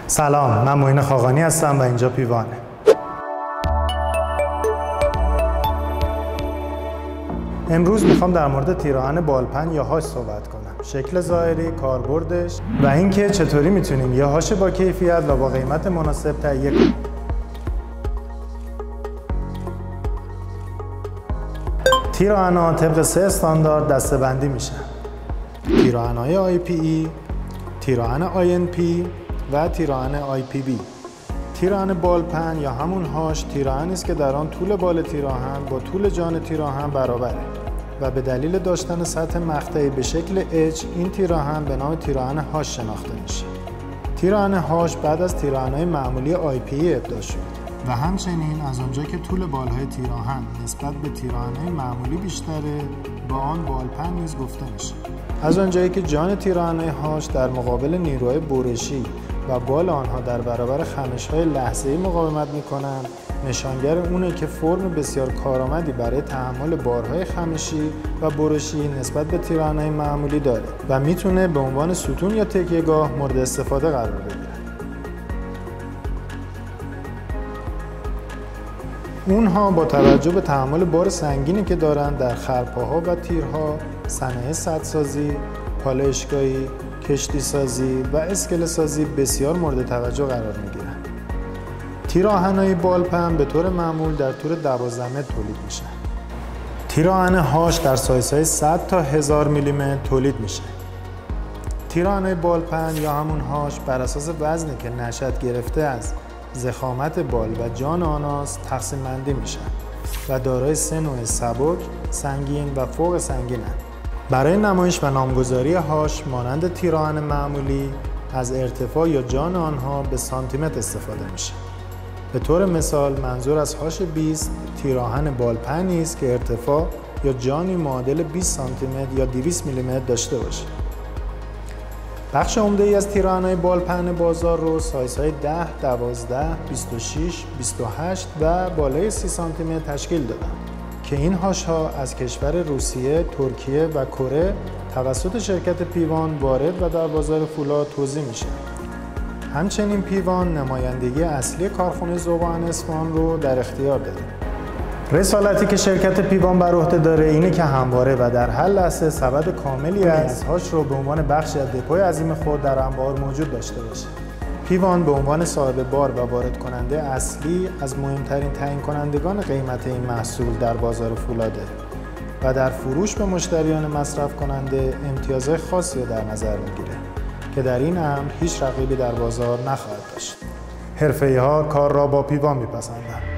سلام، من معین خاقانی هستم و اینجا پیوانه. امروز میخوام در مورد تیراهن بالپن یا هاش صحبت کنم. شکل ظاهری، کاربردش و اینکه چطوری میتونیم یه هاش با کیفیت و با قیمت مناسب تهیه کنیم. تیراهن‌ها طبق 3 استاندارد دسته‌بندی میشن. تیراهن‌های IPE، تیراهن INP و تیراهن IPB. تیراهن بالپن یا همون هاش تیراهنی است که در آن طول بال تیراهن با طول جان تیراهن برابره و به دلیل داشتن سطح مقطعی به شکل H این تیراهن به نام تیراهن هاش شناخته میشه. تیراهن هاش بعد از تیراهن‌های معمولی IPE ابداع شد و همچنین از آنجا که طول بالهای تیراهن نسبت به تیراهن‌های معمولی بیشتره با آن بالپن نیز گفته میشه. از آنجایی که جان تیراهن‌های هاش در مقابل نیروهای برشی و بال آنها در برابر خمش‌های لحظه‌ای مقاومت می‌کنند، نشانگر اونه که فرم بسیار کارآمدی برای تحمل بارهای خمشی و برشی نسبت به تیراهن‌های معمولی داره و میتونه به عنوان ستون یا تکیه‌گاه مورد استفاده قرار بگیره. اونها با توجه به تحمل بار سنگینی که دارند در خرپاها و تیرها، صنایع سدسازی، پالایشگاهی، کشتی سازی و اسکله سازی بسیار مورد توجه قرار میگیرند. تیراهن‌های بالپن به طور معمول در طول 12 متر تولید میشن. تیراهن هاش در سایزهای 100 تا 1000 میلیمتر تولید میشه. تیراهن‌های بالپن یا همون هاش بر اساس وزنی که نشأت گرفته از ضخامت بال و جان آنهاست تقسیم بندی میشن و دارای 3 نوع سبک، سنگین و فوق سنگینند. برای نمایش و نامگذاری هاش مانند تیراهن معمولی از ارتفاع یا جان آنها به سانتیمتر استفاده میشه. به طور مثال منظور از هاش 20 تیراهن بالپنی است که ارتفاع یا جانی معادل 20 سانتیمتر یا 200 میلیمتر داشته باشه. بخش عمده‌ای از تیراهن‌های بالپن بازار رو سایزهای 10, 12, 26, 28 و بالای 30 سانتیمتر تشکیل دادن که این هاش‌ها از کشور روسیه، ترکیه و کره توسط شرکت پیوان وارد و در بازار فولاد توزیع میشه. همچنین پیوان نمایندگی اصلی کارخانه ذوب‌آهن اصفهان رو در اختیار داره. رسالتی که شرکت پیوان بر عهده داره اینه که همواره و در هر لحظه سبد کاملی از هاش رو به عنوان بخشی از دپوی عظیم خود در انبار موجود داشته باشه. پیوان به عنوان صاحب بار و وارد کننده اصلی از مهمترین تعیین کنندگان قیمت این محصول در بازار فولاده و در فروش به مشتریان مصرف کننده امتیازهای خاصی رو در نظر میگیره که در این امر هیچ رقیبی در بازار نخواهد داشت. حرفه‌ای‌ها کار را با پیوان میپسندند.